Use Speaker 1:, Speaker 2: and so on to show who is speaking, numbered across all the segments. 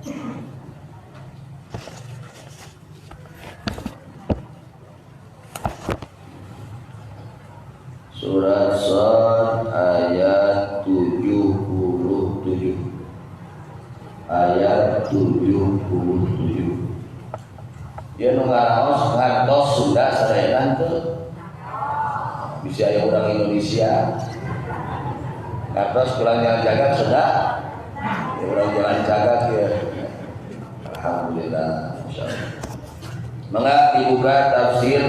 Speaker 1: Surat Shad ayat 77. Ayat 77. Dia ngaraos ngantos Sunda sarean teu bisa aya orang Indonesia. Ngantos kurang jaga sudah. Orang jalan jaga ya. Alhamdulillah. Insyaallah. Mangga dibuka tafsir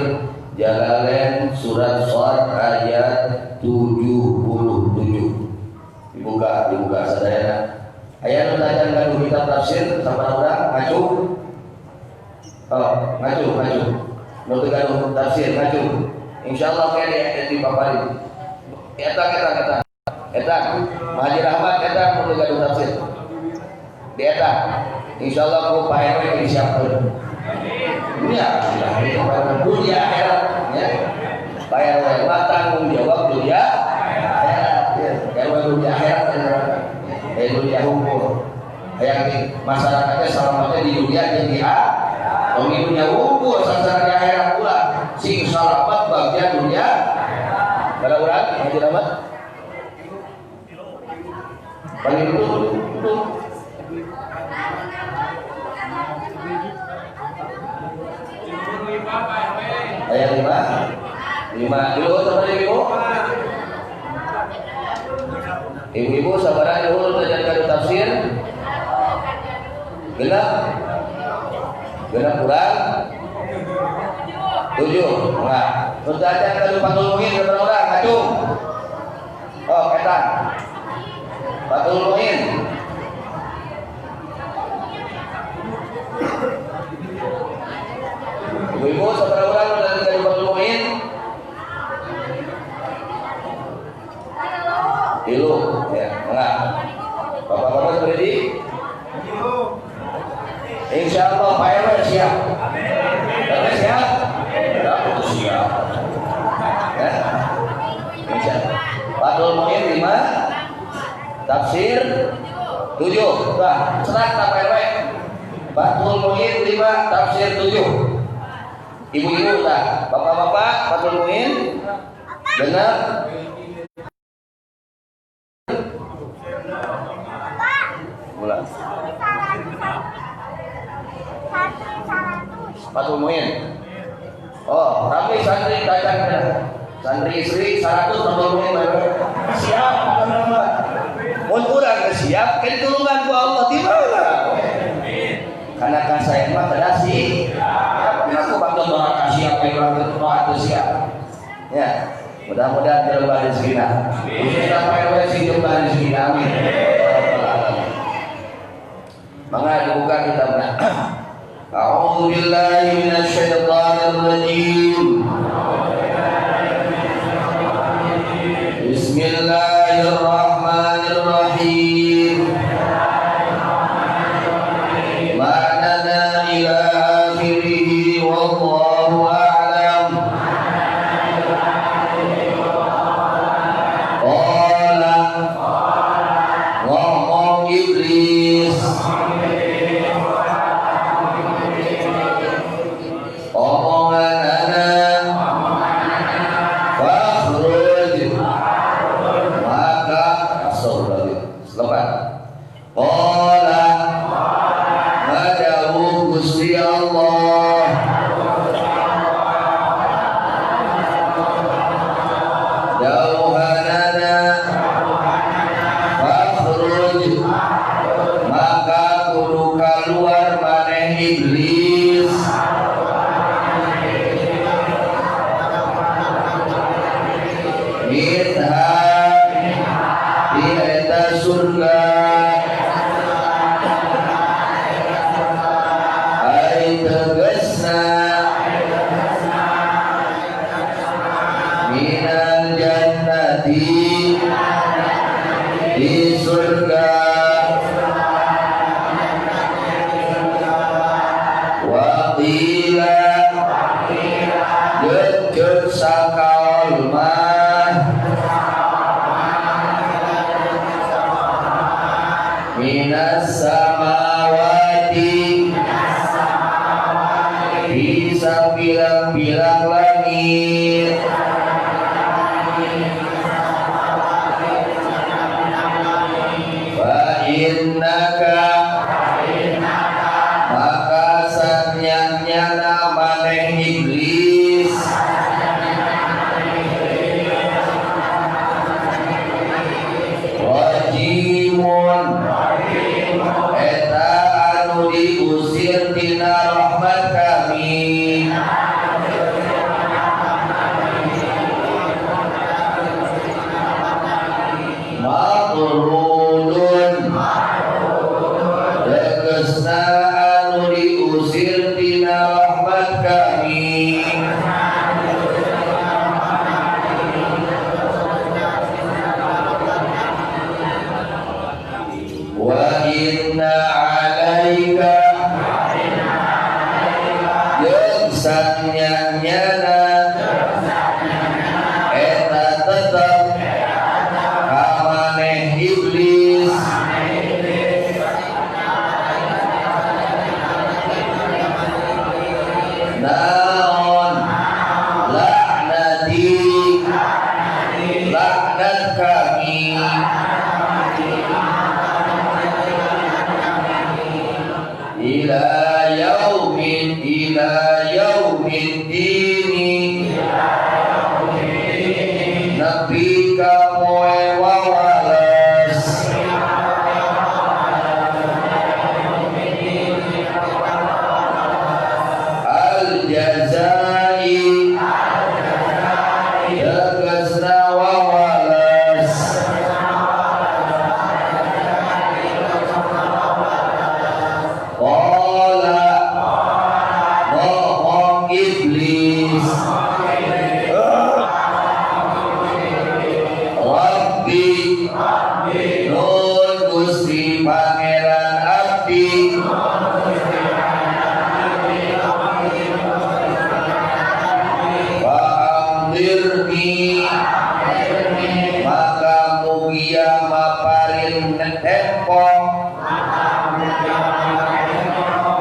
Speaker 1: Jalalain surat Shad ayat 77. Dibuka sadayana. Aya nu tajan kanu kitab tafsir sama urang maju. Oh, maju. Nu teu kanu tafsir maju. Insyaallah kene di papari. Eta. Mahaji Rahmat eta nu teu kanu tafsir. Di eta. Insyaallah ku Pak RW disiapkeun. Dunia akhirat ya. Pak RW tanggung jawab dunia akhirat. RW dunia akhirat dunia hukum. Hayang masyarakatnya selamatnya di dunia jeung di akhirat. Di dunia hukum sasaran di akhirat pula. Sing salamat bagian dunia. Kalau urang Haji Rahmat. Paling itu. Ayat 5 dulu sabar ibu. Ibu-ibu sabaran dulu tajan tafsir. Genap kurang 7. Enggak. Terus tajan kadu patul muin berapa orang? Acung. Oh, ketan. Patul muin. Ibu-ibu sabar orang dari kadu patul muin. Ilu, ya, enggak. Bapak-bapak sudah di? Insya Allah Pak RW siap. RW siap? Aku siap. Ya. Insya Allah. Fathul Muin 5, tafsir 7. Nah, serat Pak RW. Fathul Muin 5, tafsir 7. Ibu-ibu tak, bapak-bapak Fathul Muin benar. Mulai. Fathul Muin. Oh, tapi santri tajam santri istri 100 Fathul Muin siap teman-teman. Mun urang siap kan tulungan ku Allah di mana? Karena kan saya mah tadasi. Aku bakal doa kasih apa yang orang berdoa itu siap. Ya. Mudah-mudahan terlebar rezekina. Khususnya Pak RW sing terlebar rezekina. Amin. Mangga dibuka kitabnya. A'udzu billahi minasy syaithanir rajim. Bismillahirrahmanirrahim. Ma'ana ila akhirih wallahu a'lam. Qala ngomong Iblis. Di surga waqila jujud sakal mah minas samawati innaka maka sanyanya maneh iblis rajimun eta anu diusir tina rahmat kami matrudun tegasna anu diusir tina rahmat kami wa inna alaika jeung sanyanyana eta tetep kamaneh iblis naon laknati laknat kami ila yaumin dini nabi ka moe wawalas al jazai tegasna wawalas qala ngomong iblis Rabbi nun Gusti Pangeran abdi fa'amdirni maka mugia maparin tempo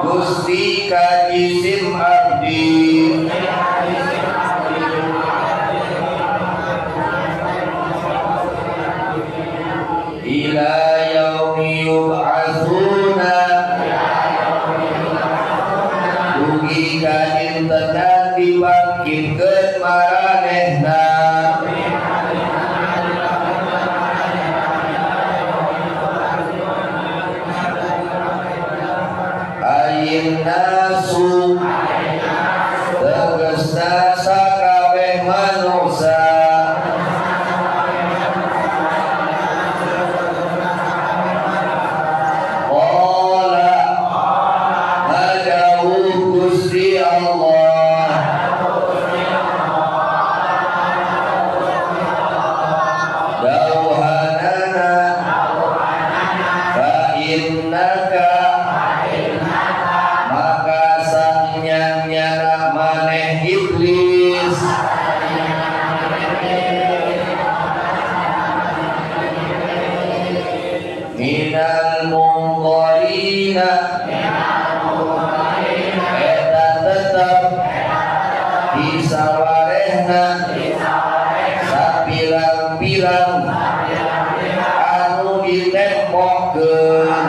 Speaker 1: Gusti kajisim abdi ila yaumi yub'atsuna dugi ka dinten dibangkitkeun maranehna ayin nasu tegasna sakabeh manusia Gusti Allah dauhanana fa innaka maka sanyanya maneh iblis minal munqarina disawarehna sapirang-pirang anu ditempokkeun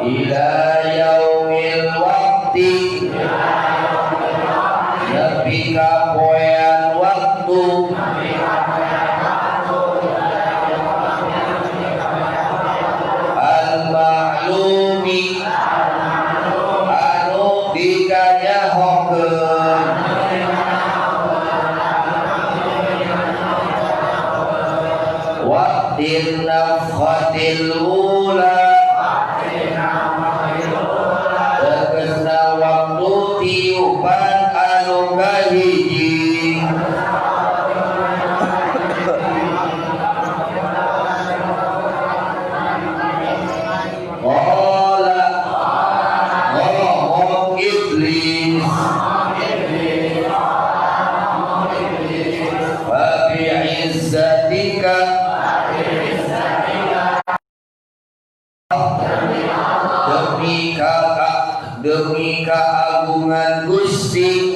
Speaker 1: ila yaumil waqti nepi ka poean waktu al-ma'lumi anu dikanyahokeun waqtin nafkhatil ula tegasna waktu tiupan anu kahiji ngomong iblis wa bi'izzatika demi keagungan Gusti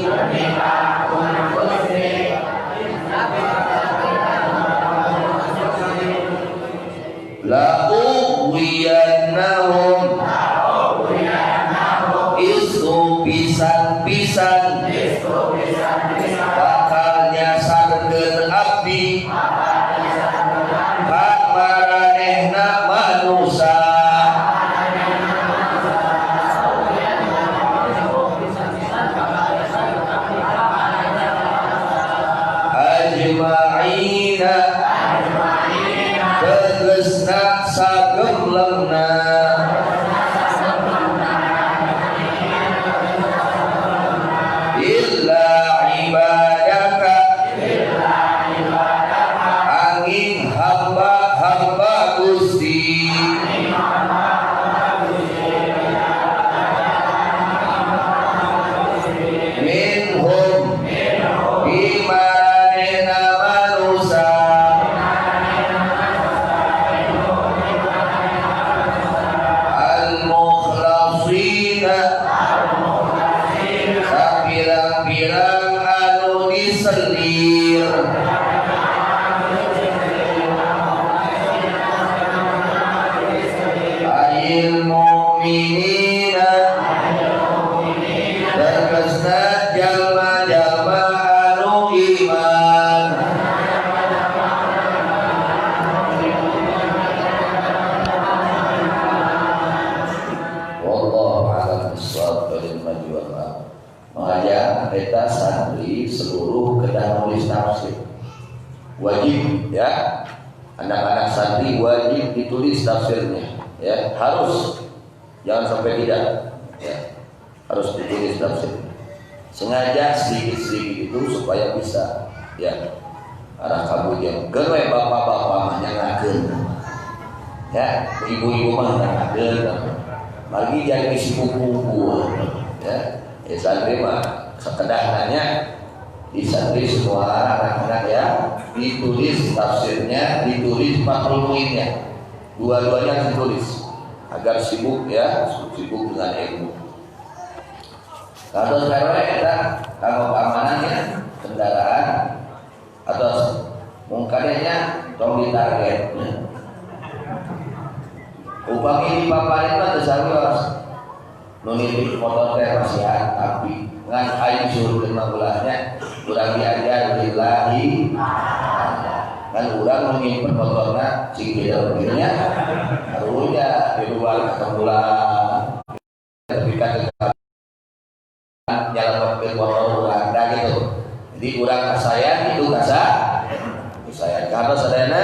Speaker 1: ajma'ina tegesna sagemlengna illa ibadaka angin hamba-hamba Gusti minhum imanena manusa al-mukhlasina sapirang-pirang anu diselir ayil mu'minina tegesna jalma-jalma anu iman wallahu a'lam bishawab wal majwab mengajak kita santri seluruh kedah nulis tafsir wajib ya, anak-anak santri wajib ditulis tafsirnya ya, harus, jangan sampai tidak ya, harus ditulis tafsir sengaja sedikit-sedikit itu supaya bisa ya arah kabujang gewe bapak-bapak mah nyangakeun ya, ibu-ibu mah nyangakeun lagi jadi isi buku-buku ya. Santri mah sekedar nanya di santri semua anak-anak ya ditulis tafsirnya, ditulis maklumnya, dua-duanya ditulis agar sibuk ya, sibuk dengan ilmu. Kalau sekarang kita kalau keamanannya kendaraan atau mungkinnya tong ditarget. Upami di paparan mah terus nuniti motor teh masih tapi ngan aing suruh kena belahnya urang diajar lillahi kan urang nyimpen motorna sing beda begininya harunya di luar ketemulan ketika nyalamatkeun motor urang da gitu. Jadi urang kasayang itu kasayang karena sadayana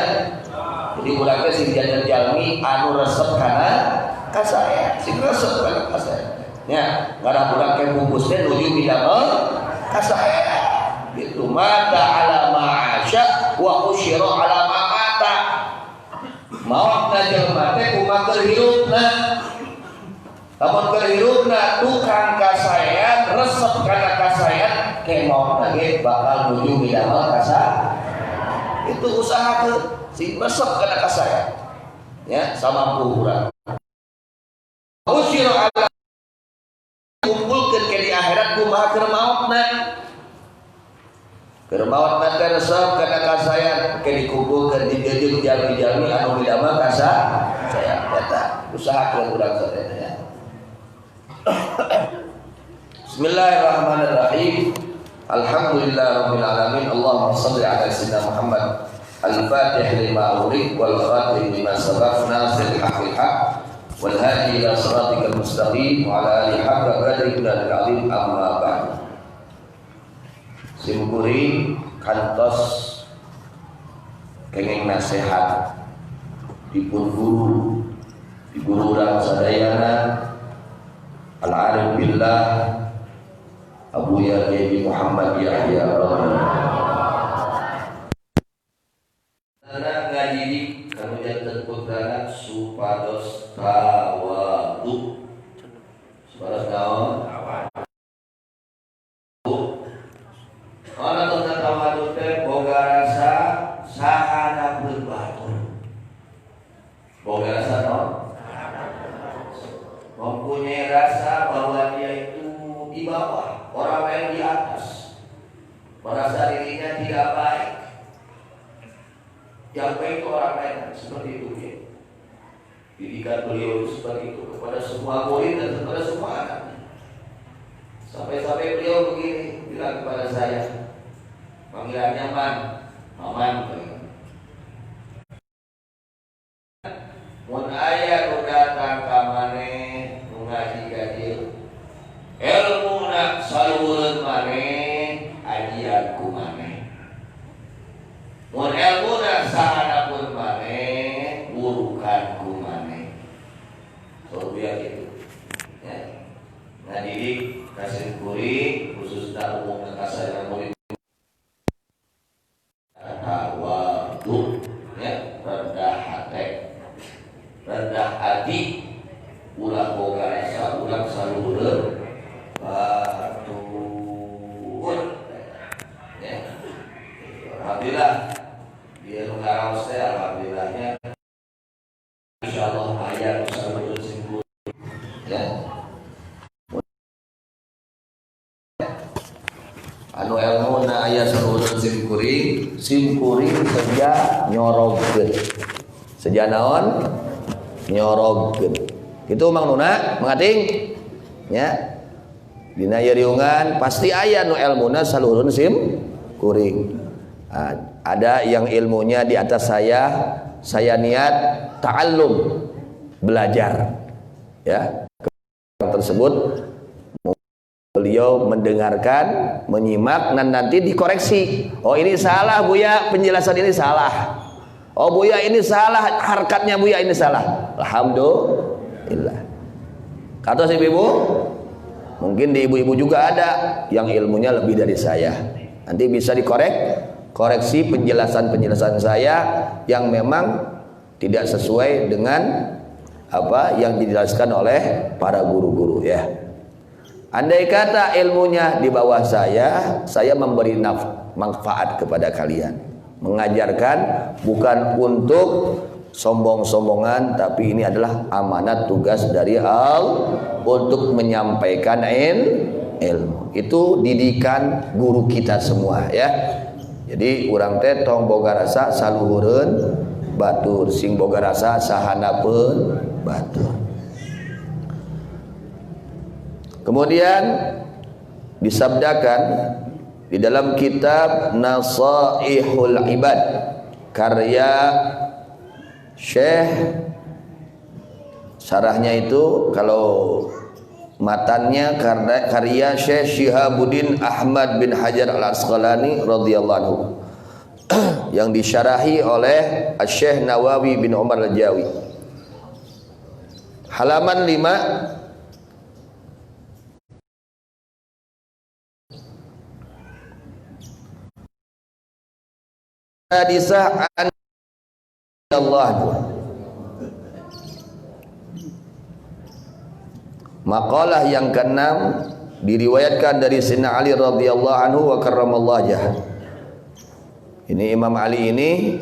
Speaker 1: jadi urang teh sing jajan jalmi anu resep kana kasayang sing resep kana kasayang ya, karena budak ke bungkus teh nuju bidamel kasayang gitu mata ala ma'asya wa usyira ala ma'ata mautna jelema teh kumaha keur hirupna lamun keur hirupna tukang kasayang resep kana kasayang ke mautna ge bakal nuju bidamel kasayang itu usahakeun sing resep kana kasayang ya sama urang usyira ala kumpulkan ke di akhirat kumaha keur maotna teh resep kana kasayang ke dikumpulkan di jeung jalmi-jalmi anu bidamel kasayang eta usahakeun urang sadaya ya. Bismillahirrahmanirrahim. Alhamdulillahirabbil alamin. Allahumma shalli ala sayyidina Muhammad al-fatih lima ughliq wal khatim lima sabaq nasiril haqqil haqq wal hadi ila siratikal mustaqim wa ala alihi haqqa qadrihi dan azim amma ba'd. Simkuri kantos kenging nasihat dipun di guru urang sadayana al-arif billah Abu Yahya Muhammad Yahya ngadidik kanu janten putrana supados tawadu supados naon ana tentang tawadu teh boga rasa sahana berbatur boga rasa naon mempunyai rasa bahwa dia itu di bawah orang lain di atas merasa dirinya tidak baik. Yang baik itu orang lain seperti itu ya. Didikan beliau itu seperti itu kepada semua murid dan kepada semua anaknya. Sampai-sampai beliau begini bilang kepada saya, panggilannya Maman. Mun aya nu datang ka maneh nu ngaji gadil, ilmuna salureun maneh ajian ku maneh. tuh ya rendah hati ulah boga rasa ulah salureun batur ya. Alhamdulillah dia ngaraos teh alhamdulillahnya insyaallah aya salureun simpul ya. Anu ilmu na aya salureun simkuring seja nyorogkeun. Seja naon? Nyorogkeun. Kitu Mang Nuna, mengating nya. Dina ieu riungan pasti aya nu ilmuna salureun simkuring. Ada yang ilmunya di atas saya niat ta'allum, belajar. Ya. Tersebut beliau mendengarkan, menyimak dan nanti dikoreksi. Oh ini salah Buya, penjelasan ini salah. Oh Buya ini salah, harkatnya Buya ini salah. Alhamdulillah. Kata si ibu, mungkin di ibu-ibu juga ada yang ilmunya lebih dari saya. Nanti bisa koreksi penjelasan saya yang memang tidak sesuai dengan apa yang dijelaskan oleh para guru-guru ya. Andai kata ilmunya di bawah saya memberi manfaat kepada kalian. Mengajarkan bukan untuk sombong-sombongan, tapi ini adalah amanat tugas dari Allah untuk menyampaikan ilmu. Itu didikan guru kita semua ya. Jadi urang teh tong boga rasa saluhureun batur, sing boga rasa sahanapeun batur. Kemudian disabdakan di dalam kitab Nasaihul Ibad karya Syekh, syarahnya itu kalau matannya karya Syekh Syihabuddin Ahmad bin Hajar Al-Asqalani radhiyallahu anhu yang disyarahi oleh Syekh Nawawi bin Umar Al-Jawi. Halaman 5 hadisah an Allah. Maqalah yang keenam diriwayatkan dari Sayyidina Ali radhiyallahu anhu wa karramallahu wajhah. Ini Imam Ali ini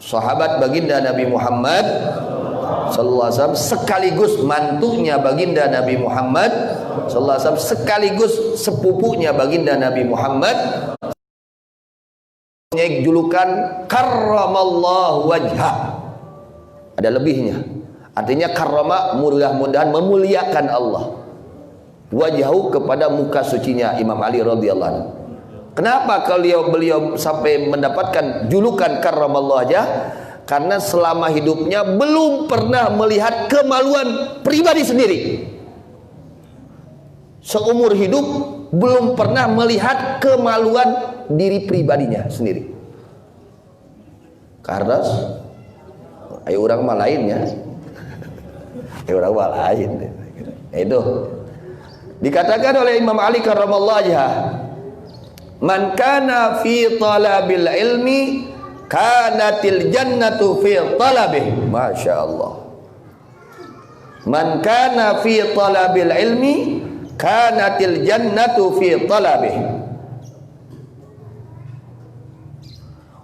Speaker 1: sahabat baginda Nabi Muhammad sallallahu alaihi wasallam, sekaligus mantunya baginda Nabi Muhammad sallallahu alaihi wasallam, sekaligus sepupunya baginda Nabi Muhammad, julukan karramallahu wajhah. Ada lebihnya. Artinya karrama mudah-mudahan memuliakan Allah. Wajhahu kepada muka sucinya Imam Ali radhiyallahu anhu. Kenapa beliau sampai mendapatkan julukan karramallahu wajhah? Karena selama hidupnya belum pernah melihat kemaluan pribadi sendiri. Seumur hidup belum pernah melihat kemaluan diri pribadinya sendiri. Karena ayo orang mah lainnya. Ayo orang mah lain. Itu dikatakan oleh Imam Ali karramallahu wajhah, man kana fi talabil ilmi kanatil jannatu fi talabih. Masya Allah. Man kana fi talabil ilmi kanatil jannatu fi talabih.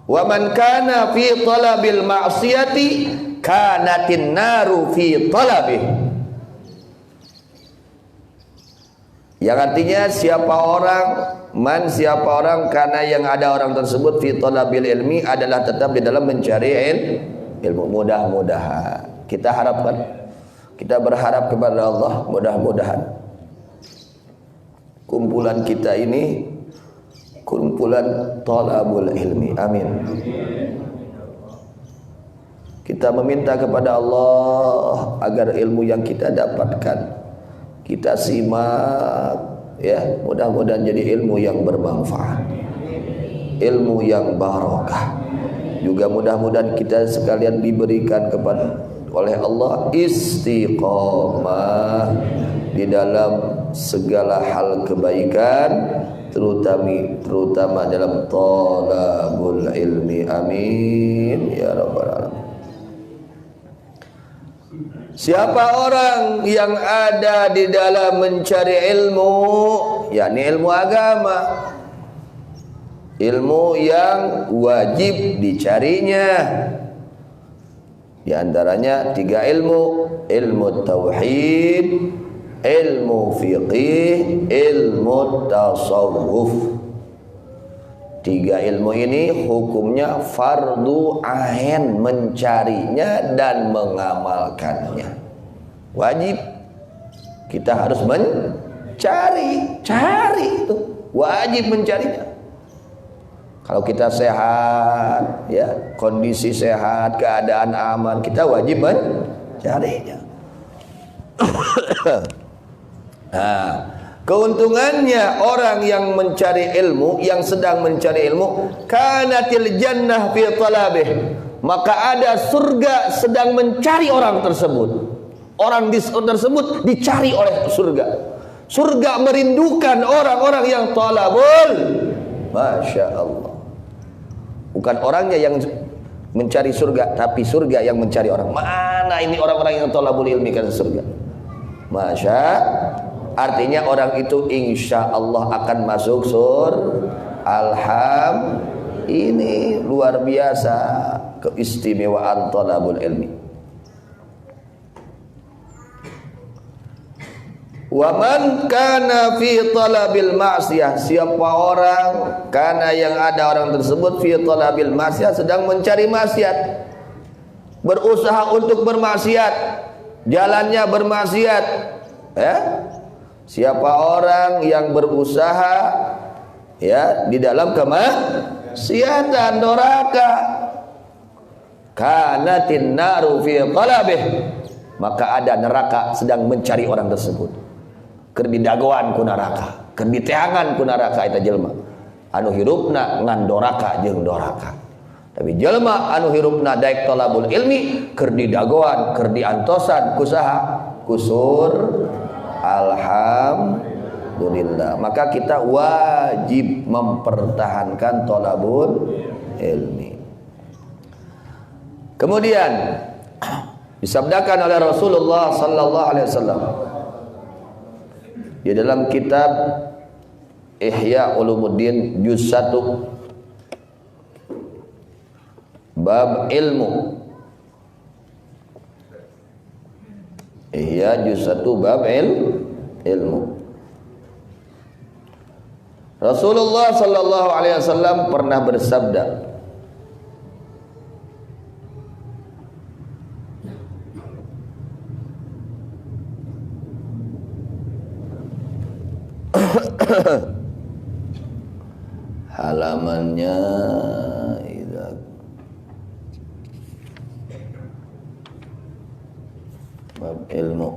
Speaker 1: Wa man kana fi talabil ma'siyati kanatin naru fi talabih. Yang artinya siapa orang karena yang ada orang tersebut fi talabil ilmi adalah tetap di dalam mencari ilmu. Mudah-mudahan kita harapkan, kita berharap kepada Allah, mudah-mudahan kumpulan kita ini kumpulan talabul ilmi. Amin. Kita meminta kepada Allah agar ilmu yang kita dapatkan kita simak ya, mudah-mudahan jadi ilmu yang bermanfaat, ilmu yang barokah. Juga mudah-mudahan kita sekalian diberikan kepada oleh Allah istiqomah di dalam segala hal kebaikan, terutama dalam talabul ilmi. Amin. Amin ya rabbal alamin. Siapa orang yang ada di dalam mencari ilmu, yakni ilmu agama, ilmu yang wajib dicarinya, di antaranya 3 ilmu: ilmu tauhid, ilmu fiqih, ilmu tasawuf. 3 ilmu ini hukumnya fardu ain mencarinya dan mengamalkannya. Wajib. Kita harus mencari, cari itu. Wajib mencarinya. Kalau kita sehat, ya, kondisi sehat, keadaan aman, kita wajib mencarinya. Nah, keuntungannya orang yang mencari ilmu, yang sedang mencari ilmu, kanatil jannah fi talabih, maka ada surga sedang mencari orang tersebut. Orang tersebut dicari oleh surga. Surga merindukan orang-orang yang talabul, masya Allah. Bukan orangnya yang mencari surga, tapi surga yang mencari orang. Mana ini orang-orang yang talabul ilmi kan surga? Masya, artinya orang itu insya Allah akan masuk Alhamdulillah. Ini luar biasa keistimewaan talabul ilmi. Waman kana fi talabil ma'siyah, siapa orang karena yang ada orang tersebut fi talabil ma'siyah, sedang mencari maksiat, berusaha untuk bermaksiat, jalannya bermaksiat, ya. Siapa orang yang berusaha, ya, di dalam kemaksiatan, neraka, kanatin naru fi qalbih, maka ada neraka sedang mencari orang tersebut. Keur didagoan ku neraka, keur diteangan ku neraka eta jelema. Anu hirupna ngan doraka jeung doraka. Tapi jelema anu hirupna daek talabul ilmi keur didagoan, keur diantosan ku saha? Kusur alhamdulillah. Maka kita wajib mempertahankan talabul ilmi. Kemudian disabdakan oleh Rasulullah sallallahu alaihi wasallam di dalam kitab Ihya Ulumuddin juz 1 bab ilmu. Ihya juz 1 bab ilmu. Rasulullah sallallahu alaihi wasallam pernah bersabda, halamannya bab ilmu.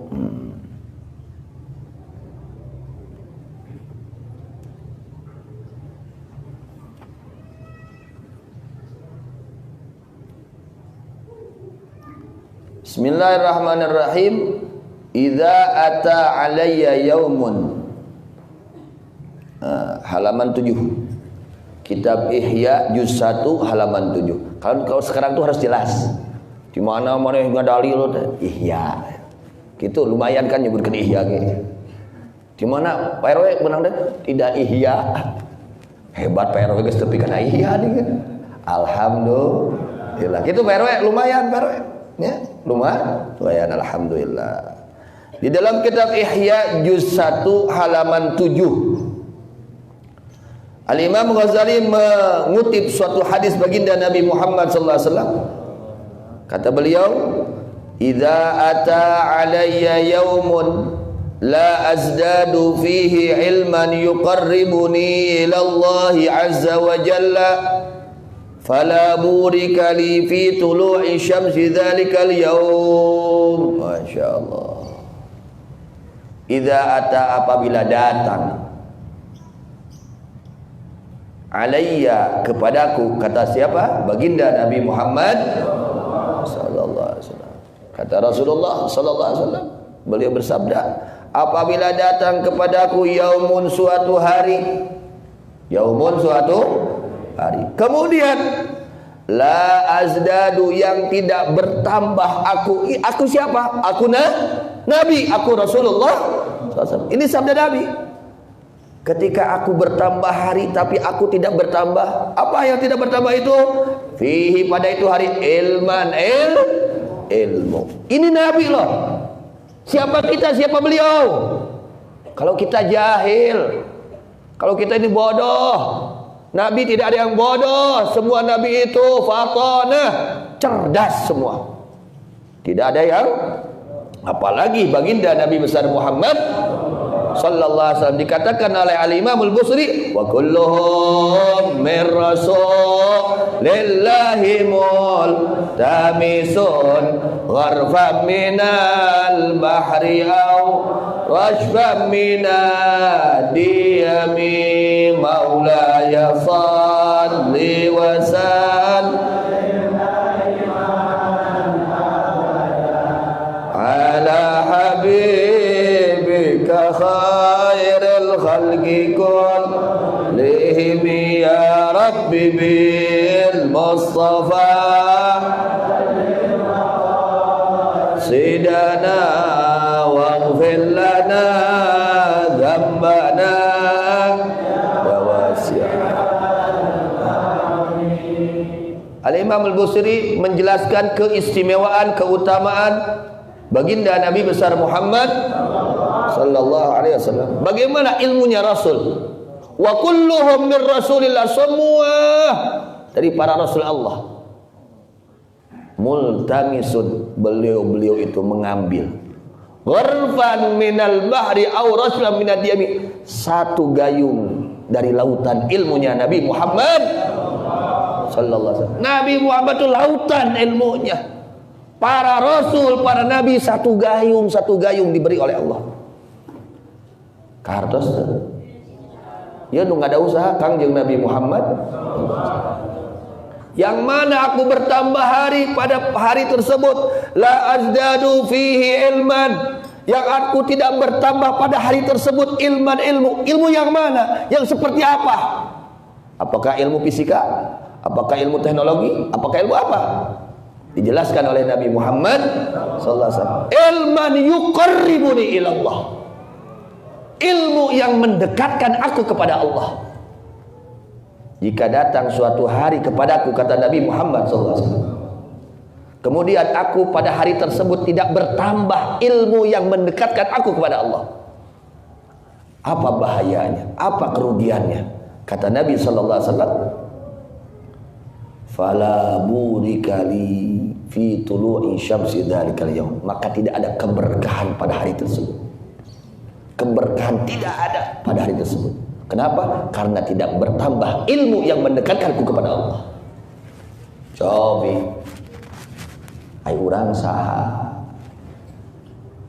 Speaker 1: Bismillahirrahmanirrahim. Idza ata alayya yaumun, halaman 7, kitab Ihya juz 1 halaman 7. Kalau sekarang tuh harus jelas di mana yang dalil Ihya gitu, lumayan kan nyebutkan Ihya gitu. Di mana Pak RW menang deh tidak Ihya, hebat Pak RW geus tepi kana Ihya nih kan. Alhamdulillah gitu Pak RW, lumayan Pak RW ya, lumayan alhamdulillah. Di dalam kitab Ihya juz 1 halaman 7, Al-Imam Ghazali mengutip suatu hadis baginda Nabi Muhammad sallallahu alaihi wasallam. Kata beliau, "Idza ata alayya yaumun la azdadu fihi ilman yuqarribuni ila Allah azza wa jalla, fala burika li fi tulu'i syamsi dzalikal yaum." Masyaallah. Idza ata, apabila datang, alayya, kepadaku, kata siapa? Baginda Nabi Muhammad sallallahu alaihi wasallam. Kata Rasulullah sallallahu alaihi wasallam, beliau bersabda, apabila datang kepadaku yaumun, suatu hari, yaumun, suatu hari, kemudian
Speaker 2: La azdadu, yang tidak bertambah aku. Aku siapa? Aku Nabi, aku Rasulullah SAW. Ini sabda Nabi. Ketika aku bertambah hari tapi aku tidak bertambah. Apa yang tidak bertambah itu? Fihi, pada itu hari, ilman, ilmu. Ini Nabi loh. Siapa kita, siapa beliau? Kalau kita jahil, kalau kita ini bodoh. Nabi tidak ada yang bodoh. Semua Nabi itu fatanah, cerdas semua. Tidak ada yang, apalagi baginda Nabi besar Muhammad sallallahu alaihi wasallam. Dikatakan oleh Al-Imam Al-Busri, wa kulluhum min rasulillahi multamisun gharfan minal bahri au rashfan minadiyami maulaya salli wa sallim ala habibika khairil khalqi kullihim ya rabbi bil mustafa sidana waghfir lana dzambana wa wasi'ah. Al-Imam Al-Busri menjelaskan keistimewaan, keutamaan baginda Nabi besar Muhammad sallallahu alaihi wasallam. Bagaimana ilmunya Rasul? Wa kulluhum min Rasulillah, semua dari para Rasul Allah. Multamisun, beliau itu mengambil. Gharfan minal bahri aw raslan minad diyami, satu gayung dari lautan ilmunya Nabi Muhammad sallallahu alaihi wasallam. Nabi Muhammad itu lautan ilmunya. Para rasul, para nabi satu gayung diberi oleh Allah. Kartos ya nu ada usaha Kangjeng Nabi Muhammad. Yang mana aku bertambah hari pada hari tersebut, la azdadu fihi ilman, yang aku tidak bertambah pada hari tersebut ilman, ilmu yang mana, yang seperti apa? Apakah ilmu fisika? Apakah ilmu teknologi? Apakah ilmu apa? Dijelaskan oleh Nabi Muhammad sallallahu alaihi wasallam, ilman yuqarribuni ilallah, ilmu yang mendekatkan aku kepada Allah. Jika datang suatu hari kepadaku, kata Nabi Muhammad SAW, kemudian aku pada hari tersebut tidak bertambah ilmu yang mendekatkan aku kepada Allah, apa bahayanya? Apa kerugiannya? Kata Nabi SAW, fala burikali fi tulu'i syamsi dzalikal yaum, maka tidak ada keberkahan pada hari tersebut. Keberkahan tidak ada pada hari tersebut. Kenapa? Karena tidak bertambah ilmu yang mendekatkanku kepada Allah. Cobi ai urang saha?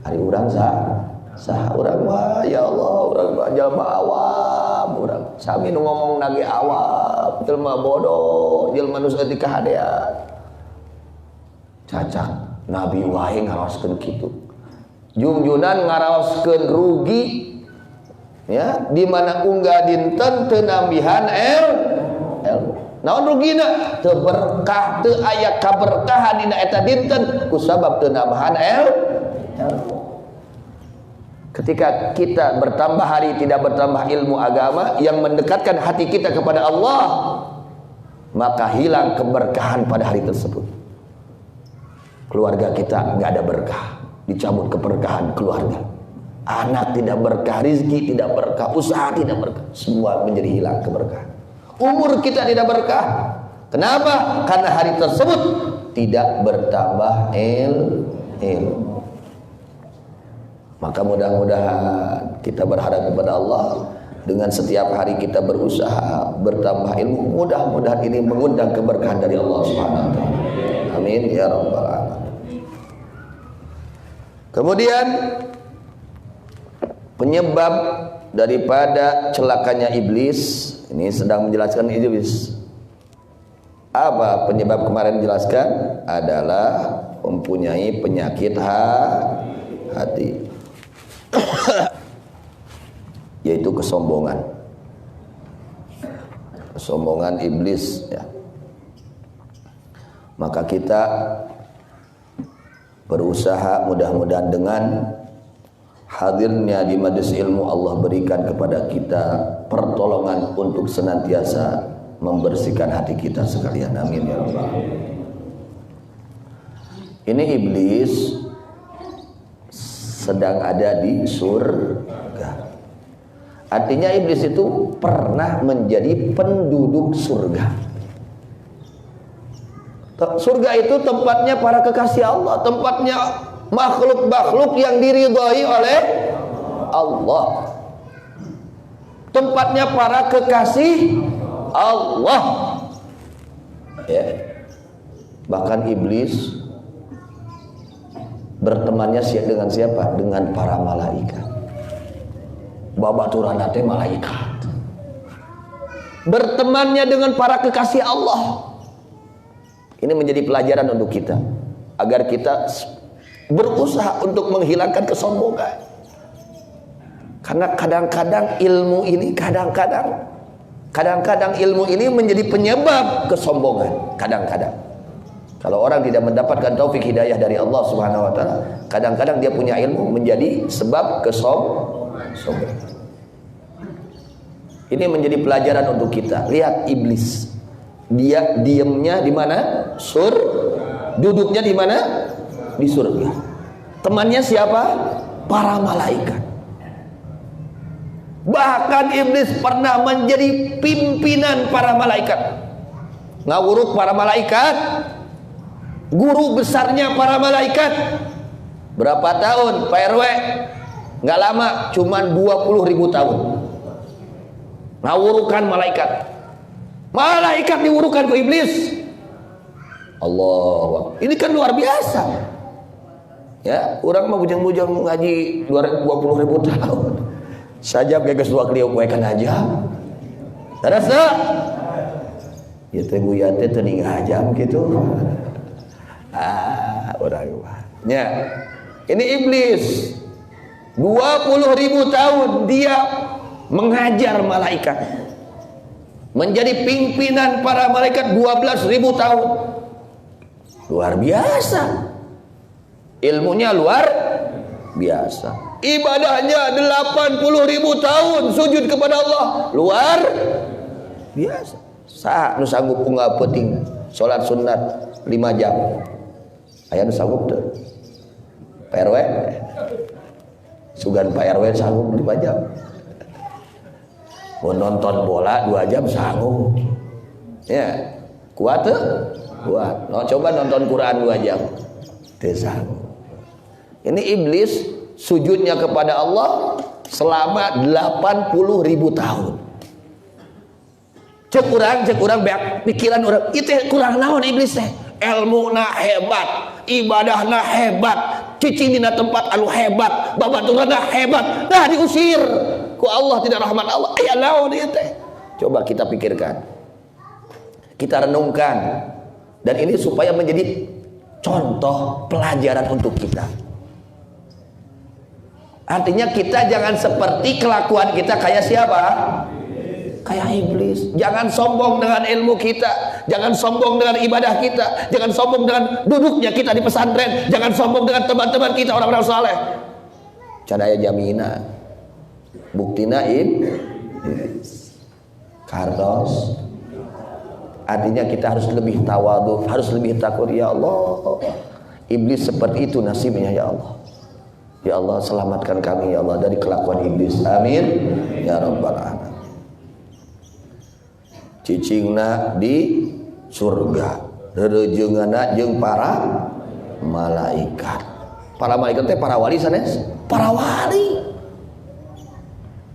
Speaker 2: Hari urang saha urang mah ya Allah, urang mah jalma awam, urang sami nu ngomong nage awam, jelema bodoh, jelema nu saeutik kahadean. Cacak Nabi wae ngaraoskeun kitu. Jungjunan ngaraoskeun rugi. Ya, di mana unggah dinten teu nambihan ilmu. Naon rugina? Teu berkah, teu aya kaberkahan dina eta dinten kusabab teu nambahan ilmu. Ketika kita bertambah hari tidak bertambah ilmu agama yang mendekatkan hati kita kepada Allah, maka hilang keberkahan pada hari tersebut. Keluarga kita enggak ada berkah, dicabut keberkahan keluarga. Anak tidak berkah, rizki tidak berkah, usaha tidak berkah, semua menjadi hilang keberkahan. Umur kita tidak berkah. Kenapa? Karena hari tersebut tidak bertambah ilmu. Maka mudah-mudahan kita berharap kepada Allah, dengan setiap hari kita berusaha bertambah ilmu, mudah-mudahan ini mengundang keberkahan dari Allah Subhanahu wa taala. Amin ya rabbal alamin. Kemudian penyebab daripada celakanya iblis, ini sedang menjelaskan iblis. Apa penyebab kemarin jelaskan? Adalah mempunyai penyakit hati, yaitu kesombongan iblis ya. Maka kita berusaha, mudah-mudahan dengan hadirnya di majelis ilmu Allah berikan kepada kita pertolongan untuk senantiasa membersihkan hati kita sekalian. Amin ya rabbal alamin. Ini iblis sedang ada di surga. Artinya iblis itu pernah menjadi penduduk surga. Surga itu tempatnya para kekasih Allah, tempatnya makhluk-makhluk yang diridhai oleh Allah, tempatnya para kekasih Allah, ya. Bahkan iblis bertemannya dengan siapa? Dengan para malaikat. Babaturan teh malaikat. Bertemannya dengan para kekasih Allah. Ini menjadi pelajaran untuk kita, agar kita berusaha untuk menghilangkan kesombongan. Karena kadang-kadang ilmu ini kadang-kadang ilmu ini menjadi penyebab kesombongan. Kadang-kadang kalau orang tidak mendapatkan taufik hidayah dari Allah Subhanahu wa taala, kadang-kadang dia punya ilmu menjadi sebab kesombongan. Ini menjadi pelajaran untuk kita. Lihat iblis. Dia diamnya di mana? Duduknya di mana? Di surga. Temannya siapa? Para malaikat. Bahkan iblis pernah menjadi pimpinan para malaikat. Ngawuruk para malaikat, guru besarnya para malaikat. Berapa tahun Pak RW? Nggak lama, cuman 20.000 tahun. Ngawurukan malaikat. Malaikat diurukan ke iblis. Allah, ini kan luar biasa. Ya, orang mau bujang-bujang ngaji 20.000 tahun. Saja gegas dua keliau kuekan aja. Terasa? Ya teh buya teh teuing ajam gitu. Orang nya. Ini iblis. 20.000 tahun dia mengajar malaikat. Menjadi pimpinan para malaikat 12.000 tahun. Luar biasa. Ilmunya luar biasa. Ibadahnya 80.000 tahun sujud kepada Allah. Luar biasa. Saha nu sanggup unggal peuting salat sunat 5 jam. Aya nu sanggup teu? Pak RW. Sugan Pak RW sanggup 5 jam. Mau nonton bola 2 jam sanggup. Ya. Kuat tuh? Kuat. No, coba nonton Quran 2 jam. Teu sanggup. Ini iblis sujudnya kepada Allah selama 80.000 tahun. Cek urang beak pikiran urang, itu kurang naon iblis teh. Ilmuna hebat, ibadahna hebat, cicingina tempat anu hebat, babaturanna hebat. Nah diusir ku Allah, tidak rahmat Allah. Aya naon ieu teh? Coba kita pikirkan. Kita renungkan. Dan ini supaya menjadi contoh pelajaran untuk kita. Artinya kita jangan seperti kelakuan kita kayak siapa? Kayak iblis. Jangan sombong dengan ilmu kita, jangan sombong dengan ibadah kita, jangan sombong dengan duduknya kita di pesantren, jangan sombong dengan teman-teman kita orang-orang saleh. Cadaya jamina. Buktina kardos. Artinya kita harus lebih tawadhu, harus lebih takut. Ya Allah, iblis seperti itu nasibnya ya Allah. Ya Allah, selamatkan kami ya Allah dari kelakuan iblis. Amin ya rabbal alamin. Cicingna di surga, rerejeungeunna jeung para malaikat. Para malaikat teh para wali sanes, para wali.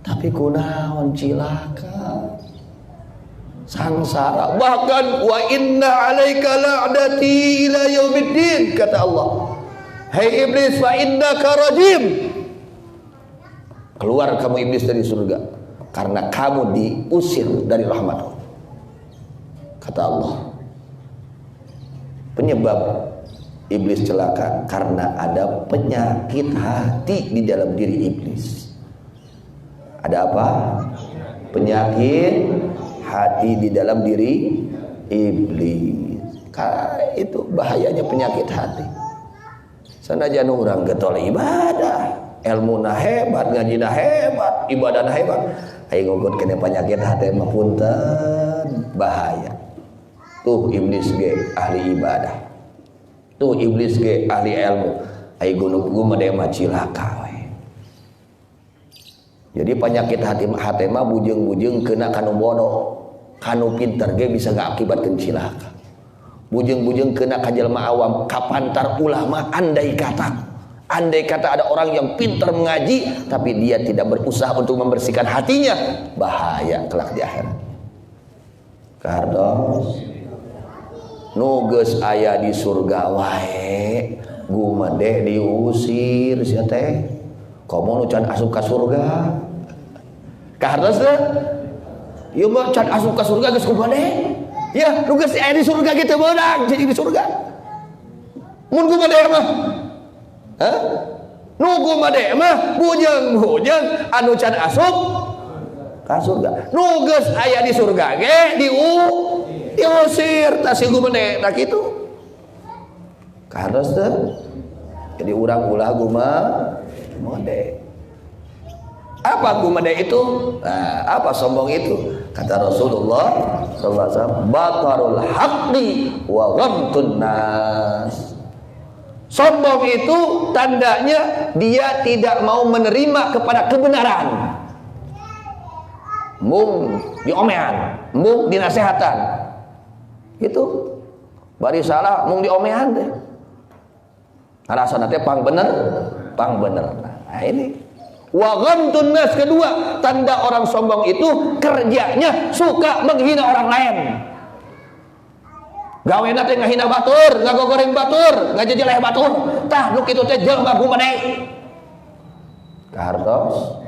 Speaker 2: Tapi kunaon cilaka. Sangsara. Bahkan wa inna 'alaika la'nati ila yaumiddin, kata Allah. Hai iblis, fa innaka rajim. Keluar kamu iblis dari surga karena kamu diusir dari rahmat Allah. Kata Allah. Penyebab iblis celaka karena ada penyakit hati di dalam diri iblis. Ada apa? Penyakit hati di dalam diri iblis. Itu bahayanya penyakit hati. Sanajan urang getol ibadah, ilmuna hebat, ngajina hebat, ibadahna hebat, aing ngugut kene penyakit hati mah punten bahaya. Tuh iblis ge ahli ibadah, tuh iblis ge ahli ilmu, aing guna mah cilaka we. Jadi penyakit hati mah bujeng-bujeng kena kanu bodoh, kanu pinter ge bisa ngakibatkeun cilaka. Bujeng-bujeng kena kajelma awam, kapantar ulama. Andai kata ada orang yang pintar mengaji tapi dia tidak berusaha untuk membersihkan hatinya, bahaya kelak di akhirat. Kardos nuges aya di surga wae gumade diusir sia teh komo nu can asup ka surga. Kardos teh ieu mah can asup ka surga geus gumade. Ya, nu geus aya di surga kitu beunang jadi di surga. Mun gumade mah nu gumade mah bujeng-bujeng anu can asup ka surga. Nu geus aya di surga ge diusir tah si gumade da kitu. Karos teh jadi urang ulah gumade. Apa gumade itu? Nah, apa sombong itu? Kata Rasulullah sallallahu alaihi wasallam, batarul haqqi wa ghamtun nas. Sombong itu tandanya dia tidak mau menerima kepada kebenaran. Mung diomehan, mung dinasehatan. Itu bari salah mung diomehan teh. Alasan teh pang bener. Nah ini wa ghamtun nas, kedua tanda orang sombong itu kerjanya suka menghina orang lain. Gawena teh ngahina batur, ngagogoreng batur, ngajejeleh batur. Tah nu kitu teh jelema gumade. Kartos.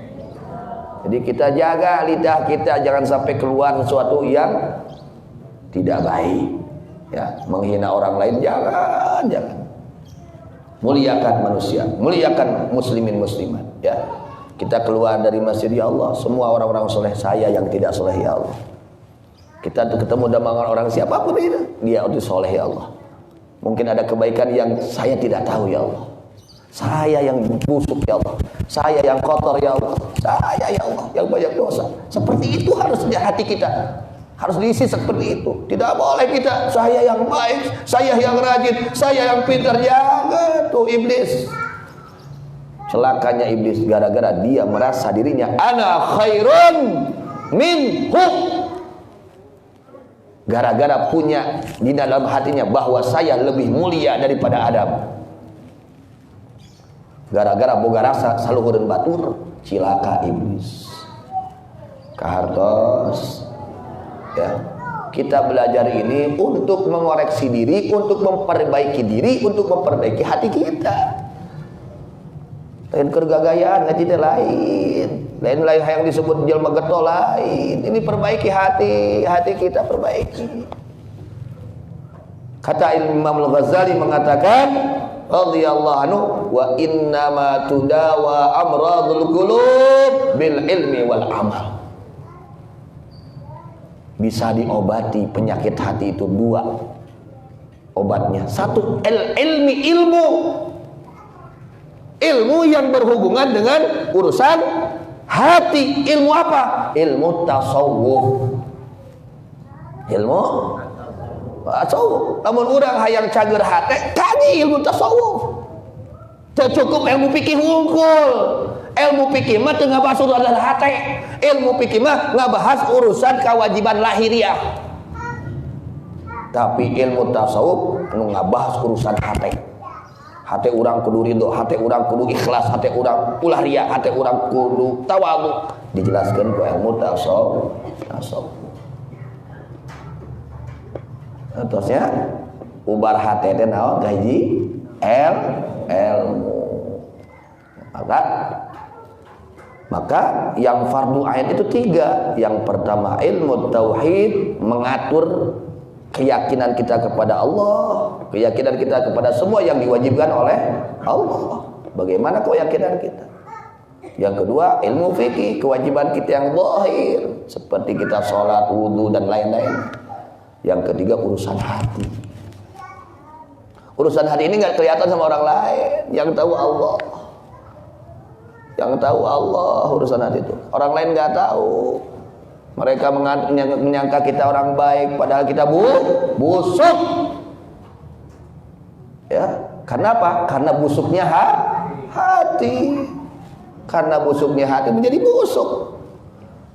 Speaker 2: Jadi kita jaga lidah kita jangan sampai keluar sesuatu yang tidak baik. Ya, menghina orang lain jangan. Muliakan manusia, muliakan muslimin muslimat, ya. Kita keluar dari masjid, ya Allah, semua orang-orang soleh saya yang tidak soleh, ya Allah. Kita ketemu dengan orang siapapun itu, dia itu soleh, ya Allah. Mungkin ada kebaikan yang saya tidak tahu, ya Allah. Saya yang busuk, ya Allah. Saya yang kotor, ya Allah. Saya, ya Allah, yang banyak dosa. Seperti itu harusnya hati kita. Harus diisi seperti itu. Tidak boleh kita, saya yang baik, saya yang rajin, saya yang pintar. Jangan, tuh iblis. Celakanya iblis gara-gara dia merasa dirinya ana khairun minhu. Gara-gara punya di dalam hatinya bahwa saya lebih mulia daripada Adam. Gara-gara boga rasa saluhureun batur, cilaka iblis. Kahartos. Ya. Kita belajar ini untuk mengoreksi diri, untuk memperbaiki diri, untuk memperbaiki hati kita. Lain kergagayaan ngaji teh lain yang disebut jelma getol lain. Ini perbaiki hati kita perbaiki. Kata Imam Al-Ghazali mengatakan radhiyallahu anhu, wa innama tudawa amradul qulub bil ilmi wal amal. Bisa diobati penyakit hati itu dua obatnya. Satu ilmu yang berhubungan dengan urusan hati. Ilmu apa? Ilmu tasawuf. Namun orang hayang cager hati, kaji ilmu tasawuf. Teu cukup ilmu fikih hungkul. Ilmu fikih mah teu ngabahas urusan hati. Ilmu fikih mah ngabahas urusan kewajiban lahiriah. Tapi ilmu tasawuf nu ngabahas urusan hati. Hati orang kudu ridho, hati orang kudu ikhlas, hati orang ulah ria, hati orang kudu tawadhu. Dijelaskan ku ilmu tasawuf. Terusnya ubar hati teh naon kahiji ilmu. Maka yang fardu ain itu tiga. Yang pertama ilmu tauhid, mengatur keyakinan kita kepada Allah, keyakinan kita kepada semua yang diwajibkan oleh Allah. Bagaimana keyakinan kita? Yang kedua ilmu fikih, kewajiban kita yang zahir seperti kita sholat, wudu dan lain-lain. Yang ketiga urusan hati. Urusan hati ini nggak kelihatan sama orang lain, yang tahu Allah. Yang tahu Allah urusan hati itu. Orang lain nggak tahu. Mereka menyangka kita orang baik, padahal kita busuk. Ya, karena apa? Karena busuknya hati. Karena busuknya hati menjadi busuk.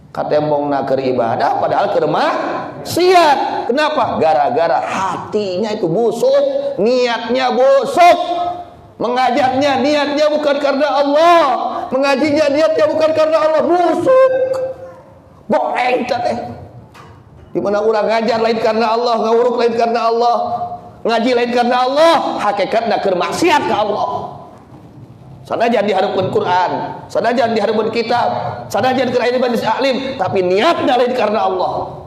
Speaker 2: Katembong nak ibadah, padahal keur maksiat. Kenapa? Gara-gara hatinya itu busuk, niatnya busuk. Mengajarnya niatnya bukan karena Allah, mengajinya niatnya bukan karena Allah, busuk. Goreng teh. Di mana urang ngajar lain karena Allah, ngawuruk lain karena Allah, ngaji lain karena Allah, hakikatna keur maksiat ka Allah. Sanajan dihareupeun Quran, sanajan dihareupeun kitab, sanajan keur aya majelis alim, tapi niatna lain karena Allah.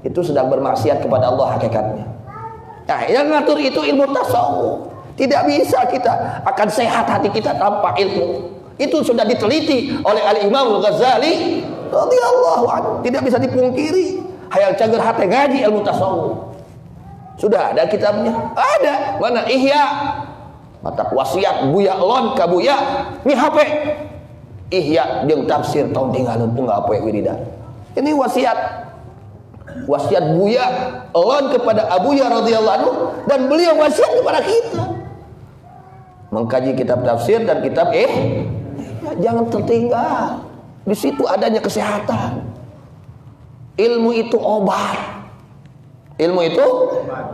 Speaker 2: Itu sedang bermaksiat kepada Allah hakikatnya. Nah, yang ngatur itu ilmu tasawuf. Tidak bisa kita akan sehat hati kita tanpa ilmu. Itu sudah diteliti oleh Al-Imam Al-Ghazali radhiyallahu anhu. Tidak bisa dipungkiri. Hayang cager hati ngaji ilmu tasawuf. Sudah ada kitabnya. Ada. Mana Ihya? Mata wasiat Buya Lon ka Buya ni HP. Ihya jeung tafsir tahun tinggalun tunggal poe wiridan. Ini wasiat Buya Lon kepada Abuya radhiyallahu anhu, dan beliau wasiat kepada kita mengkaji kitab tafsir dan kitab jangan tertinggal. Di situ adanya kesehatan. Ilmu itu obat. Ilmu itu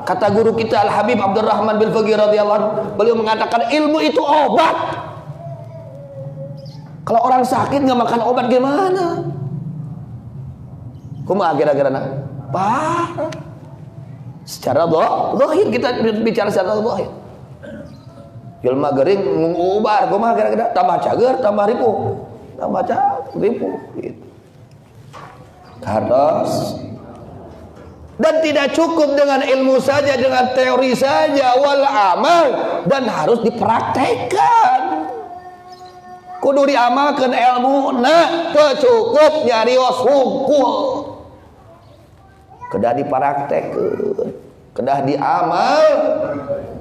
Speaker 2: kata guru kita Al Habib Abdurrahman bin Faqih radhiyallahu anhu, beliau mengatakan ilmu itu obat. Kalau orang sakit nggak makan obat gimana? Kumaha kira-kira nak? Parah. Secara zahir kita bicara secara zahir. Jelma gering mengubar, kumaha kira-kira? Tambah cager, tambah ripuh. Tambah cager, ripuh gitu. Kartos. Dan tidak cukup dengan ilmu saja, dengan teori saja, wal amal, dan harus dipraktekkan. Kudu diamalkan ilmu, nah kecukup nyarios hukul. Kedah dipraktekkan, kedah diamal.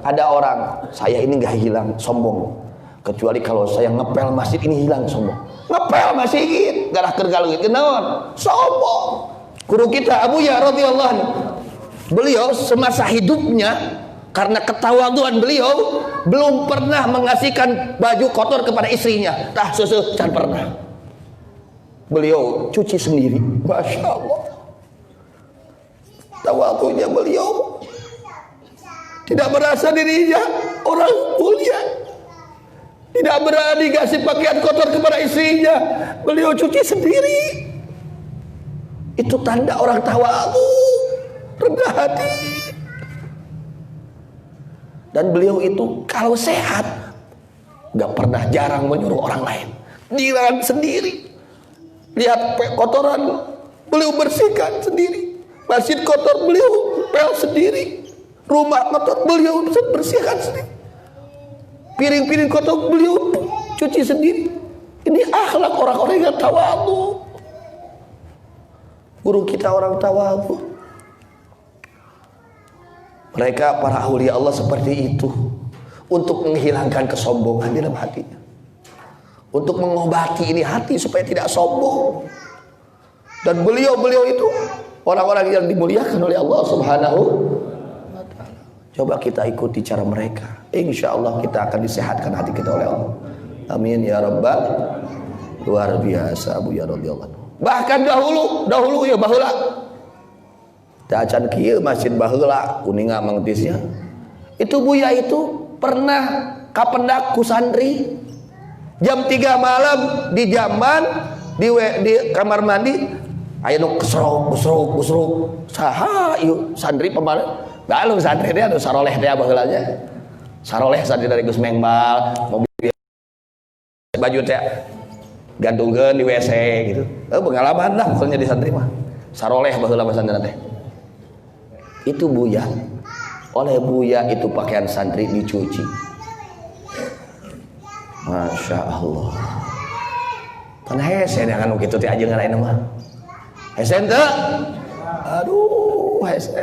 Speaker 2: Ada orang, saya ini nggak hilang sombong, kecuali kalau saya ngepel masjid ini hilang sombong. Ngepel masjid, garah kergaluit, kenaon? Sombong. Guru kita Abuya radhiyallahu anhu, beliau semasa hidupnya karena ketawaduan beliau belum pernah mengasihkan baju kotor kepada istrinya. Tah susu can pernah. Beliau cuci sendiri. Masya Allah. Tawadunya beliau tidak merasa dirinya orang mulia. Tidak berani kasih pakaian kotor kepada istrinya. Beliau cuci sendiri. Itu tanda orang tawadu, rendah hati. Dan beliau itu kalau sehat gak pernah jarang menyuruh orang lain. Dia sendiri. Lihat kotoran, beliau bersihkan sendiri. Masjid kotor, beliau pel sendiri. Rumah kotor, beliau bersihkan sendiri. Piring-piring kotor, beliau cuci sendiri. Ini akhlak orang-orang yang tawadu. Guru kita orang tawadu. Mereka para aulia Allah seperti itu, untuk menghilangkan kesombongan dalam hatinya, untuk mengobati ini hati supaya tidak sombong. Dan beliau-beliau itu orang-orang yang dimuliakan oleh Allah Subhanahu wa ta'ala. Coba kita ikuti cara mereka, insya Allah kita akan disehatkan hati kita oleh Allah. Amin ya rabbal. Luar biasa Abuya radhiyallahu anhu. Bahkan dahulu ya baheula teh acan kieu masjid baheula kuninga mangtisnya. Itu Buya itu pernah kapendak ku santri jam 3 malam di jamban di kamar mandi aya nu kesruk saha ieu santri pemain galung santri teh anu saroleh teh baheula nya saroleh santri dari Gus Mengbal mobil baju teh gantungkeun di WC gitu. Pengalaman lah pokoknya di santri mah. Saroleh baheula pesantren teh. Itu Buya. Oleh Buya itu pakaian santri dicuci. Masya Allah. Pan hese nya anu kitu teh ajeungan ayeuna mah. Hese teu? Aduh, hese.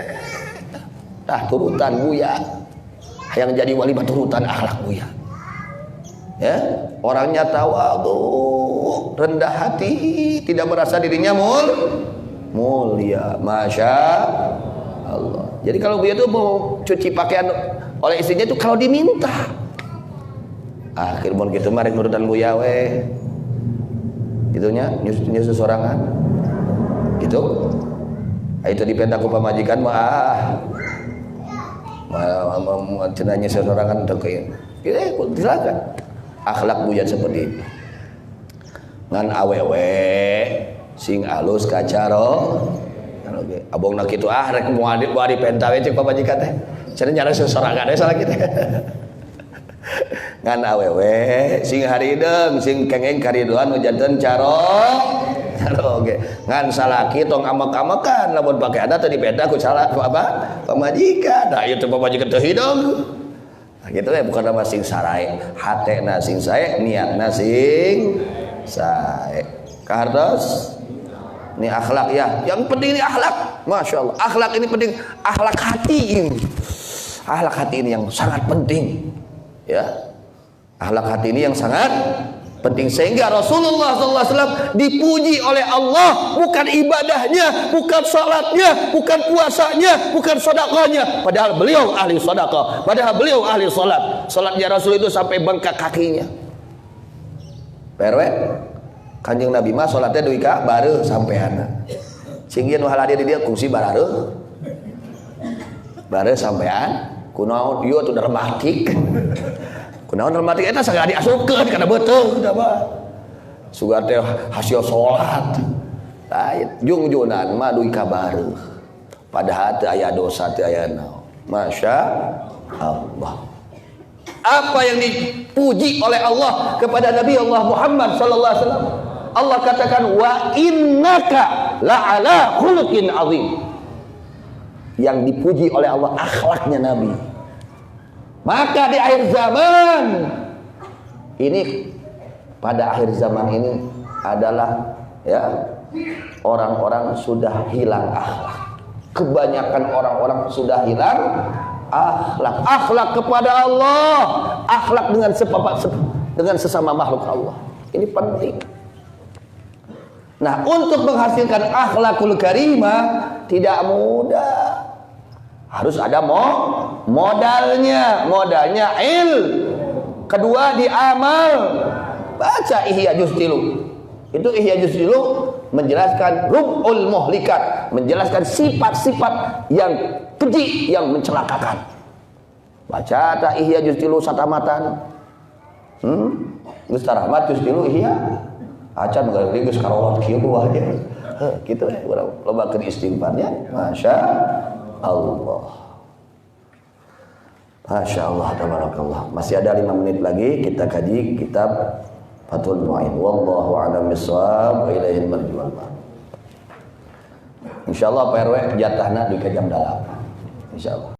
Speaker 2: Tah turutan Buya. yang jadi wali baturutan akhlak Buya. Ya, orangnya tawadhu, rendah hati, tidak merasa dirinya mulia. Masya Allah. Jadi kalau Buya itu mau cuci pakaian oleh istrinya itu kalau diminta. Akhir mun kitu mah rek nurutan Buya we. Gitunya nyusu sorangan. Gitu. Itu dipenta ku pamajikan mah cenanya sorangan teu kieu. Silakan. Akhlak Buya seperti itu. Ngan awewe sing alus kacaro. Abongna kitu rek moal dipenta we cek pamajikan teh. Cenah nyara sorangan we salah kitu. Ngan awewe sing harideung sing kengeng kariduan nu janten caro oge ngan salaki tong amek-amekan lamun pakaianna teu dipeda ku salah apa pamajikan da ieu teh pamajikan teu hideung gitu we bukan nama sing sarai hatena sing sae niatna sing sae kahartos ini akhlak ya yang penting ini akhlak masyaallah akhlak ini penting akhlak hati ini yang sangat penting ya akhlak hati ini yang sangat penting sehingga Rasulullah SAW dipuji oleh Allah bukan ibadahnya, bukan salatnya, bukan puasanya, bukan sedekahnya. Padahal beliau ahli sedekah, padahal beliau ahli salat. Salatnya Rasul itu sampai bengkak kakinya. Perwe Kanjeng Nabi mah salatnya duwi ka bareu sampeana. Sing ieu nu haladir di dieu kungsi barareu. Bareu sampean kunaon ieu atuh dramatik. Kunaon dramatik eta sagala diasupkeun kana beuteung da mah. Sugar teh hasil salat. Lain jungjunan mah duwi ka bareu. Padahal teu aya dosa teu aya naon. Masya Allah. Apa yang dipuji oleh Allah kepada Nabi Allah Muhammad sallallahu alaihi wasallam? Allah katakan wa innaka la'ala khuluqin azim. Yang dipuji oleh Allah akhlaknya Nabi. Maka di akhir zaman ini pada akhir zaman ini adalah ya orang-orang sudah hilang akhlak. Kebanyakan orang-orang sudah hilang akhlak. Akhlak kepada Allah, akhlak dengan sesama makhluk Allah. Ini penting. Nah, untuk menghasilkan akhlakul karimah tidak mudah. Harus ada modalnya kedua di amal. Baca Ihya Juz 3. Itu Ihya Juz 3 menjelaskan rub'ul muhlikat, menjelaskan sifat-sifat yang keji yang mencelakakan. Baca ta Ihya Juz 3 satamatan. Geus taramat Juz 3 Ihya. Acan ngeureun geus karawat kieu wae. Kitu we urang lobakeun istighfarnya. Masya Allah. Masya Allah, tabarakallah. Masih ada 5 menit lagi kita kaji kitab Fathul Mu'in. Wallahu a'lam bishawab wa ilaihil marji wal ma'ab. Insyaallah Pak RW jatahna di jam 8. Insyaallah.